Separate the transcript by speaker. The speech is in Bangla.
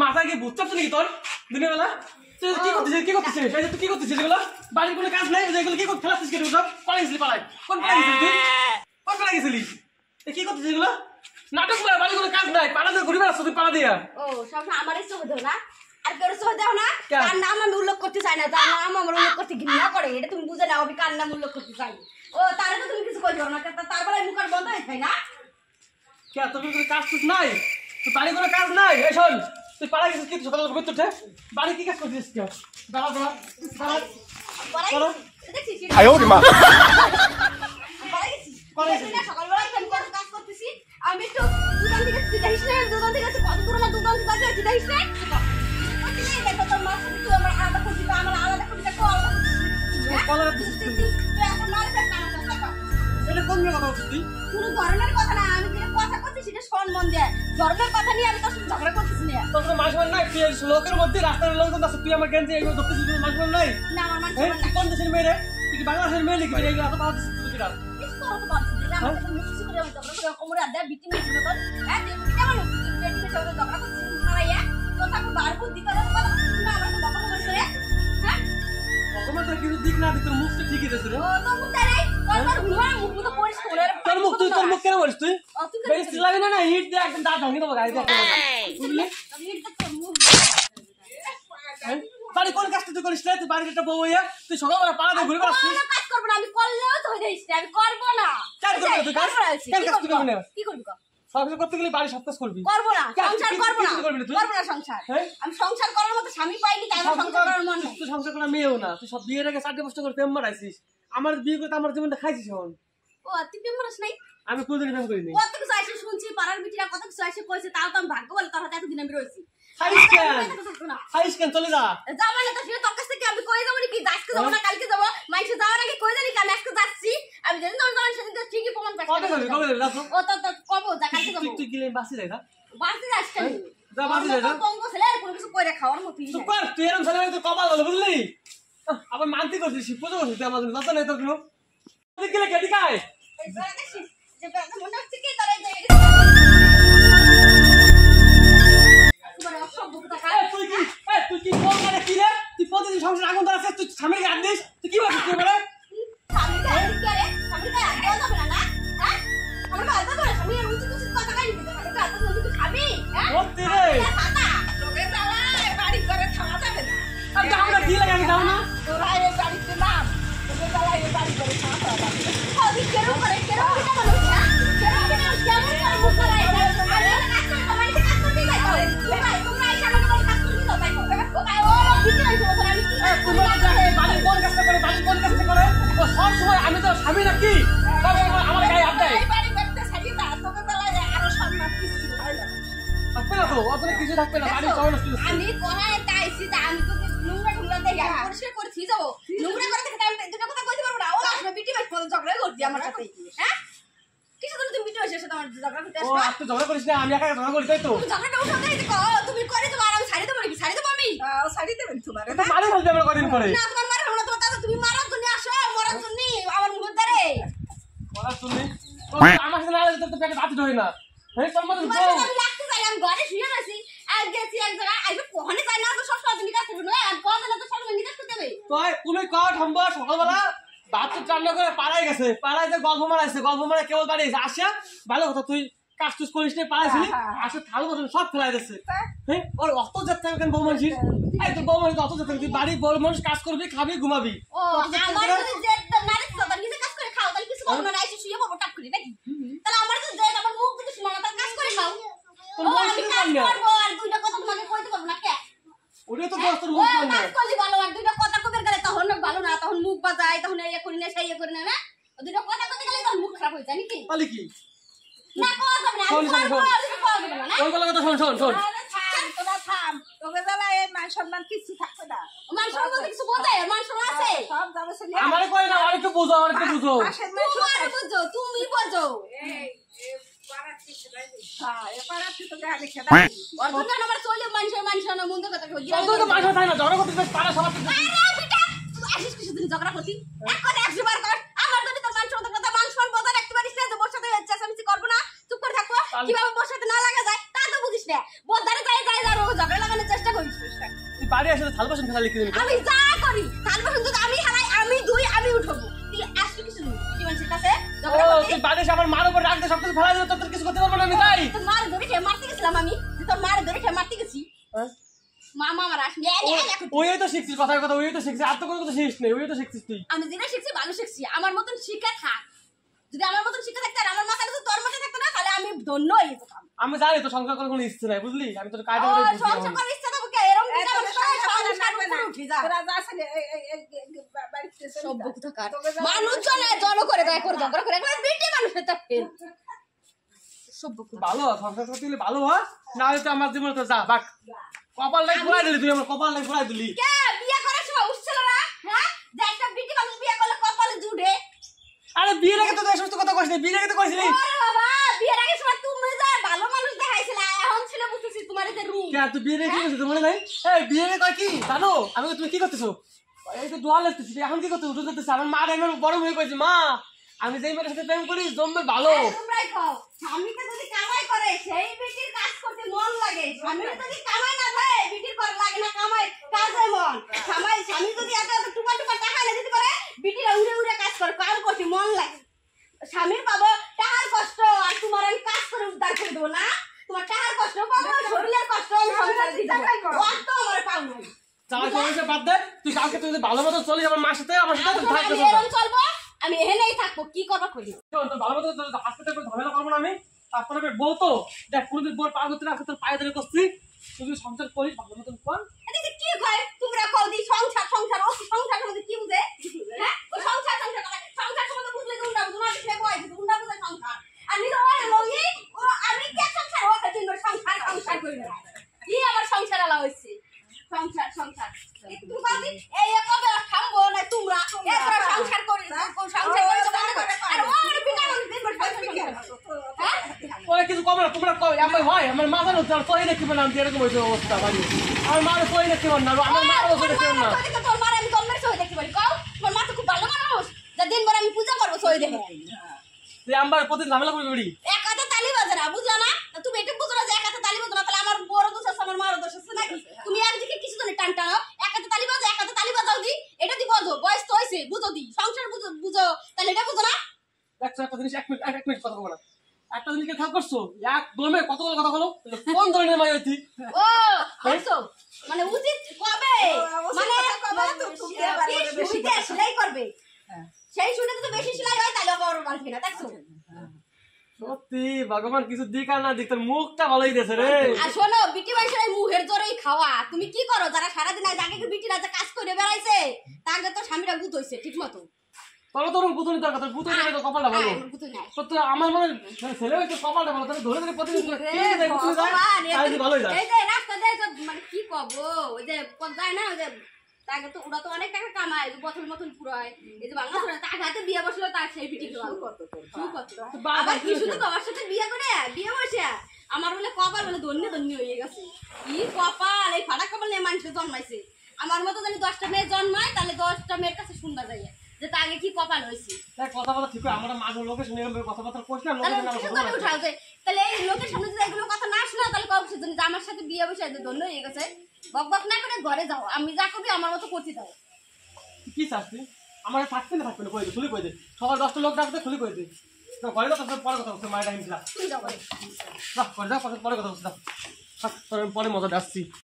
Speaker 1: মাথায় কি বুঝতে নাকি তোর দিনের বেলা তুই কি করতেছিস তুই কি করতেছিস এগুলো বাড়ির কোনো কাজ নাই এগুলো কি খেলাচ্ছিস কেটে সব পালাইছিলি পালাই কোন পালাইছিস তুই কোন পালাই গেছিলিস কি করতেছিস এগুলো নাটক করে বাড়ির কোনো কাজ নাই পালা দিয়ে ঘুরে বেড়াচ্ছ তুই পালা দিয়া
Speaker 2: ও সব আমারই চোখ দেও না আর কেউ চোখ দেও না কার নাম আমি উল্লেখ করতে চাই না তার নাম আমার উল্লেখ করতে ঘৃণা করে এটা তুমি বুঝে নাও আমি কার নাম উল্লেখ করতে চাই ও তারে তো তুমি কিছু কইছো না তারপরে মুখ আর বন্ধ হয়ে যায় না
Speaker 1: কে তোর কোনো কাজ কুছ নাই তুই বাড়ির কোনো কাজ নাই এই শোন তুই পালা গেছিস কি সকালে ঘুরতে উঠে বাড়ি কি কাজ করছিস কেউ দাঁড়া দাঁড়া দাঁড়া
Speaker 2: দেখছিস
Speaker 3: আয় ওরে মা
Speaker 2: সকালবেলা কাজ করতেছি আমি একটু দোকান থেকে দিদাইস না দোকান থেকে কত দূর আমার দোকান থেকে দিদাইস না দেখো তোর মা তুই আমার আলাদা করবি আমার আলাদা করবি
Speaker 1: কলার দিছিস
Speaker 2: এখন মারে না
Speaker 1: এটা কোন কথা বলছিস তুই
Speaker 2: কোনো ধরনের কথা না আমি যে কথা করছি সেটা সম্মান দেয় ধর্মের কথা নিয়ে আমি তোর সাথে ঝগড়া করতেছি না
Speaker 1: তোর কোনো মাসমান নাই তুই লোকের মধ্যে রাস্তার লোক আছে তুই আমার গেঞ্জি এইগুলো ধরতেছিস কোনো মাসমান নাই
Speaker 2: না আমার মান
Speaker 1: এই তুই কোন দেশের মেয়ে রে তুই কি বাংলাদেশের মেয়ে নাকি এইগুলো এত পাওয়া দিচ্ছিস তুই কিনা
Speaker 2: কিছু করো তো পারছিস না আমার তো মুখ করে আমি ঝগড়া করে কোমরে আড্ডা বিটি মেয়ে ছিল তোর হ্যাঁ তুই কেমন বেটির সাথে ঝগড়া করছিস মারাইয়া কথা কো বার কো দিতে না আমার তো বকর করে হ্যাঁ
Speaker 1: ভগবান তোর কিছু দিক না দিক তোর মুখটা ঠিকই দিয়েছে রে
Speaker 2: ও তো মুখ দেয় তোর ঘুমা মুখ তো পরিস করে
Speaker 1: তোর মুখ কেন বলিস তুই
Speaker 2: তুই
Speaker 1: বেশ লাগে না হিট দিয়ে একদম দাঁত ভাঙি দেবো গাড়িতে বুঝলি
Speaker 2: আমি এটা তোর মুখ
Speaker 1: বাড়ি কোন কাজটা তুই করিস না তুই বাড়ির একটা বউ হইয়া তুই সকালবেলা পাড়া দিয়ে ঘুরে বেড়াচ্ছিস
Speaker 2: কাজ করব না আমি করলেও তো হয়ে যাইছে আমি করব না
Speaker 1: কেন করবি তুই কাজ কেন কাজ তুই করবি না
Speaker 2: কি করবি ক
Speaker 1: সংসার করতে গেলে বাড়ি সব কাজ করবি
Speaker 2: করব না সংসার করব না
Speaker 1: করবি না তুই
Speaker 2: করব না সংসার আমি সংসার করার মতো স্বামী পাইনি তাই আমার সংসার করার মন নাই
Speaker 1: তুই সংসার করা মেয়েও না তুই সব বিয়ের আগে 4 বছর করে প্রেম মারাইছিস আমার বিয়ে করতে আমার জীবনটা খাইছিস এখন
Speaker 2: ও তুই প্রেম করিস নাই
Speaker 1: আমি কোনদিন প্রেম করিনি
Speaker 2: কত কিছু আইসে শুনছি পাড়ার বিটিরা কত কিছু আইসে কইছে তাও তো আমি ভাগ্য বলে তোর হাতে এতদিন আমি রইছি
Speaker 1: খাইস কেন চলে যা
Speaker 2: জামানে তো ফিরে তোর কাছ থেকে আমি কই যাবো নাকি আজকে যাবো না কালকে যাবো মাইসে যাওয়ার আগে কই জানি আমি আজকে যাচ্ছি আমি যেদিন তোর জামানের সাথে ঠিকই প্রমাণ পাচ্ছি
Speaker 1: কবে যাবি
Speaker 2: ও তো কবো যা কালকে যাবো
Speaker 1: তুই গেলে বাসি যাই না
Speaker 2: বাড়তে যাস কেন
Speaker 1: যা বাসি যাই না
Speaker 2: কঙ্গ ছেলে আর কোনো কিছু কইরা খাওয়ার মতো
Speaker 1: সুপার তুই এরকম ছেলে তো কপাল হলো বুঝলি আবার মানতি করছিস পুজো করছিস তুই আমাদের যত নেই তোর কোনো তুই গেলে কেটে খায়
Speaker 2: যে মনে হচ্ছে কি তারা
Speaker 1: তুই কি কোন মানে কি রে তুই প্রতিদিন সংসার আগুন ধরাছিস তুই স্বামীর গান দিস তুই কি বলছিস তুই বলে আমরা কি লাগে আমি যাও না আমি তো স্বামী নাকি আমার গায়ে হাত দেয় থাকবে না তো আপনি কিছু থাকবে না বাড়ি চলে
Speaker 2: আমি কোথায় তাইছি আমি তো নোংরা ঢুলা দেই পরিষ্কার করে থি যাবো নোংরা করে থেকে আমি দুটো কথা কইতে পারবো না ও আসবে বিটি ভাই ফোন ঝগড়া করতি আমার সাথে হ্যাঁ কিছু তুমি বিটি ভাইয়ের সাথে আমার ঝগড়া করতে আসবে
Speaker 1: ও তুই ঝগড়া করিস না আমি একা ঝগড়া করি তাই তো
Speaker 2: তুমি ঝগড়াটা উঠাও দেই তো তুমি করে তো আর আমি ছাড়ি দেব নাকি ছাড়ি দেব আমি ছাড়ি দেবেন তোমার
Speaker 1: এটা মারি ফেলতে আমরা কদিন পরে
Speaker 2: না তোমার মারা হলো তোমার দাদা তুমি মারার জন্য আসো মরার জন্য আমার মুখ ধরে
Speaker 1: মরার জন্য আমার সাথে না লাগলে তো পেটে ভাত ধরে না এই তোর মত
Speaker 2: আমি লাগতে চাই আমি ঘরে শুয়ে আছি আর গেছি এক জায়গায় আইবে কোহনে চাই না তো সব সব নিকাজ করবে না আর কোন দিন তো সব নিকাজ করতে হবে
Speaker 1: তুই তুমি কট হাম্বা সকালবেলা ভাত রান্না করে পাড়ায় গেছে পাড়ায় যে গল্প মারাইছে গল্প মারা কেবল বাড়ি এসে আসিয়া ভালো কথা তুই কাজ টুজ করিস না পাড়াইছিলি আসে থালু বসে সব ফেলাই দিচ্ছে হ্যাঁ ওর অত যেতে কেন বউ মানুষ এই তো বউ মানুষ অত যেতে তুই বাড়ি বউ মানুষ কাজ করবি খাবি ঘুমাবি
Speaker 2: ও আমার যদি যে নারী তো নিজে কাজ করে খাও তাহলে কিছু করব না এসে শুয়ে পড়বো টাক করে নাকি তাহলে আমার যদি যে আমার মুখ দিতে শোনা তাহলে কাজ করে খাও ও আমি কাজ করবো আর দুইটা কথা তোমাকে কইতে পারবো না কে
Speaker 1: ওরে তো দোস্ত মুখ
Speaker 2: ও
Speaker 1: বন্ধ
Speaker 2: কাজ করলি ভালো আর দুইটা কথা কইবে গেলে তখন ভালো না তখন মুখ বাজায় তখন এই করি না সেই করি না না ও দুইটা কথা কইতে গেলে তখন মুখ খারাপ হয়ে যায় নাকি
Speaker 1: তাহলে কি
Speaker 2: না কথা যাবে না আমি
Speaker 1: শোন, শোন,
Speaker 2: কথা বলবো না
Speaker 1: ওই কথা শোন শোন শোন
Speaker 3: আরে থাম তোরা থাম তোকে জ্বালা এই মান সম্মান কিছু থাকবে না
Speaker 2: মানুষ বলতে কিছু বোঝে মানুষ আছে
Speaker 3: সব যাবে চলে
Speaker 1: আমারে কই না আরেকটু বুঝো আরেকটু বুঝো
Speaker 3: পাশের মানুষ
Speaker 2: তোমার বুঝো তুমি বুঝো
Speaker 3: এই হ্যাঁ এবার আপনি তো দেখা দেখে
Speaker 2: অর্ধ নাম্বার চলে মানুষ না মন্দ কথা কই
Speaker 1: তুই তো মাথা থাকে না ঝগড়া করতে পারা সবার
Speaker 2: আরে বেটা তুই আসিস কিছুদিন ঝগড়া করতি এক কথা 100 বার কর আমার যদি তোর মানুষ মতো কথা মানুষ মন বজায় রাখতে পারিস না যে বোর সাথে চেঁচামেচি করবো না চুপ করে থাকবো কিভাবে বোর সাথে না লাগা যায় তা তো বুঝিস না বোধারে যাই আর ও ঝগড়া লাগানোর চেষ্টা করিস
Speaker 1: তুই বাড়ি এসে থাল বাসন ফেলা লিখে দিবি
Speaker 2: আমি যা করি তারপর কিন্তু আমি হারাই আমি দুই আমি উঠবো তুই আসবি কিছু কি মানুষের কাছে ঝগড়া
Speaker 1: ও
Speaker 2: করতে
Speaker 1: তুই বাড়ি এসে আমার মার উপর রাখ দে সব কিছু ফেলা দিলে তোর কিছু করতে পারবো না আমি তাই
Speaker 2: তোর মার ধরে খেয়ে মারতে গেছিলাম আমি যে তোর মার ধরে খেয়ে মারতে গেছি মামা আমার আসনি
Speaker 1: ওই তো শিখছিস কথার কথা ওই তো শিখছিস আর তো কোনো কথা শিখিস নেই ওই তো শিখছিস তুই
Speaker 2: আমি যেটা শিখছি ভালো শিখছি আমার মতন শিক্ষা থাক যদি আমার মতন শিক্ষা থাকতে আর আমার মাথায় যদি তোর মাথায় থাকতো না তাহলে আমি ধন্য হয়ে যেতাম
Speaker 1: আমি জানি তো সংসার করার কোনো ইচ্ছে নাই বুঝলি আমি তোর কায়দা
Speaker 2: ও
Speaker 1: করে বুঝি
Speaker 2: সংসার করার ইচ্ছা থাকো কে এরকম দিতে আমার সংসার উপরে উঠে যা
Speaker 3: তোরা যা আসলে বাড়িতে
Speaker 2: সব বকুতাকার মানুষ চলে জল করে দেয় করে ঝগড়া করে একবার বেটে মানুষের তা ফেল সব বকুতা
Speaker 1: ভালো হ, সংসার করতে গেলে ভালো হয় না হলে তো আমার জীবনে তো যা বাক কপাল লাই ঘুরাই দিলি তুই আমার কপাল লাই ঘুরাই দিলি
Speaker 2: কে বিয়ে করার সময় উঠছিল না হ্যাঁ যে একটা বিটি মানুষ বিয়ে করলে কপালে জুড়ে
Speaker 1: আরে বিয়ের আগে তো এই সমস্ত কথা কইছিস বিয়ের আগে তো কইছিলি
Speaker 2: আরে বাবা বিয়ের আগে সময় তুমি যা ভালো মানুষ দেখাইছিলে এখন ছিল বুঝতেছি তোমার এই রুম
Speaker 1: কে তুই বিয়ের আগে কি কইছিস মনে নাই এই বিয়ের আগে কয় কি জানো আমি তুমি কি করতেছো এই তো দোয়া লাগতেছিস এখন কি করতে উঠে যেতেছিস আমার মা আমার বড় হয়ে কইছে মা আমি যেই মেয়ের সাথে প্রেম করি জম্বে ভালো
Speaker 2: তোমরাই খাও স্বামীকে যদি কামাই করে সেই বিটির কাজ করতে মন লাগে স্বামীর যদি কামাই না থাকে বিটির করা লাগে না কামাই কাজে মন স্বামী যদি এত টুপা টুপা টাকা না দিতে পারে বিটিরা উড়ে উড়ে কাজ করে কাম করতে মন লাগে স্বামীর পাবো টাকার কষ্ট আর তোমার আমি কাজ করে উদ্ধার করে দেবো না তোমার টাকার কষ্ট পাবো শরীরের কষ্ট আমি সংসারে দিতে পারবো অত আমার পাও না
Speaker 1: চালা চলে বাদ দে তুই কালকে তুই যদি ভালো মতো চলিস আমার মার সাথে আমার সাথে তুই থাকতে
Speaker 2: আমি এরকম চলবো আমি এখানেই থাকবো কি করবো করি
Speaker 1: তোর ভালো মতো হাসপাতালে করে ঝামেলা করবো না আমি তারপরে বউ তো দেখ কোনদিন বউর পার করতে না তোর পায়ে ধরে করছি তুই যদি সংসার করিস ভালো মতন কর
Speaker 2: এদিকে কি কয় তোমরা কও দি সংসার ও সংসার সম্বন্ধে কি বুঝে হ্যাঁ ও সংসার সম্বন্ধে বুঝলে তোমরা বুঝনা দিলে কয় তোমরা বুঝে সংসার আর নিলো ওই লঙ্গি ও আমি কি সংসার ও তোমরা সংসার করি না কি আমার সংসার আলা হইছে সংসার একটু বাদি এই কবে থামবো না তোমরা এরা সংসার করি তো মনে করে আর ওর বিনা মনে দিন সংসার হ্যাঁ
Speaker 1: ওই কিছু কম না তোমরা কই আমার ভাই আমার মা জানো তোর কই দেখি না আমি এরকম হইছে অবস্থা বাড়ি আমার মা কই দেখি না আমার মা কই দেখি না
Speaker 2: তোর মার আমি তোর সই দেখতে পারি কও তোর মা তো খুব ভালো মানুষ যা দিনভর আমি পূজা করবো সই দেখে
Speaker 1: তুই আমার প্রতি ঝামেলা করবি বড়ি
Speaker 2: এক হাতে তালি বাজে না বুঝলা না তুমি এটা বুঝো না যে এক হাতে তালি বাজে না তাহলে আমার বড় দোষ আছে আমার মারও দোষ আছে নাকি তুমি একদিকে কিছু জানি টান টানো এক হাতে তালি বাজে এক হাতে তালি বাজাও দি এটা দি বুঝো বয়স তো হইছে বুঝো দি সংসার বুঝো তাহলে এটা বুঝো না
Speaker 1: দেখছো একটা জিনিস এক মিনিট কথা বলো না একটা জিনিস খেয়াল করছো এক দমে কতগুলো কথা বলো কোন ধরনের মাই হইতি
Speaker 2: ও আচ্ছা মানে উচিত কবে মানে
Speaker 3: তুমি আবার বেশি
Speaker 2: সেলাই করবে সেই শুনে যদি বেশি সেলাই হয় তাহলে আবার মারবে না দেখছো
Speaker 1: সত্যি ভগবান কিছু দিক আর না দিক তোর মুখটা ভালোই দিয়েছে রে
Speaker 2: আর শোনো বিটি মাইসের মুহের জোরেই খাওয়া তুমি কি করো যারা সারাদিন আগে বিটি রাজা কাজ করে বেড়াইছে তাকে তো স্বামীরা গুত হইছে ঠিক মতো
Speaker 1: তবে তোর গুতুনি দরকার তোর গুতুনি তো কপালটা ভালো সত্য আমার মনে ছেলে হইছে কপালটা ভালো তাহলে ধরে ধরে প্রতিদিন ভালোই যায়
Speaker 2: এই যে রাস্তা দেয় মানে কি কব ওই যে যায় না ওই যে তাকে তো ওরা তো অনেক টাকা কামায় বোতল মতন পুরায় এই যে বাংলা পুরায় তার হাতে বিয়ে বসলো তার সেই বিটি আবার কি শুধু তোমার সাথে বিয়ে করে বিয়ে বসে আমার বলে কপাল বলে ধন্য হয়ে গেছে কি কপাল এই ফাটা কপাল নিয়ে মানুষের জন্মাইছে আমার মতো যদি 10টা মেয়ে জন্মায় তাহলে 10টা মেয়ের কাছে সুন্দর যায় যে তা আগে কি কপাল হয়েছে
Speaker 1: কথা বলা ঠিক আমরা মাঝে লোকে শুনে কথাবার্তা করছি না
Speaker 2: তাহলে এই লোকের সামনে যদি এগুলো কথা না শোনা তাহলে কবে যে আমার সাথে বিয়ে বসে ধন্য হয়ে গেছে বক না করে ঘরে যাও আমি যা করবি আমার মতো করতে দাও
Speaker 1: কি চাস তুই আমার থাকতে না থাকবে না কই দে খুলে কই দে সকাল 10টা লোক ডাকতে খুলে কই দে তো ঘরে তো পরে কথা হচ্ছে মায়ের টাইম ছিল
Speaker 2: তুমি যাও ঘরে
Speaker 1: পরে কথা হচ্ছে পরে মজা আসছি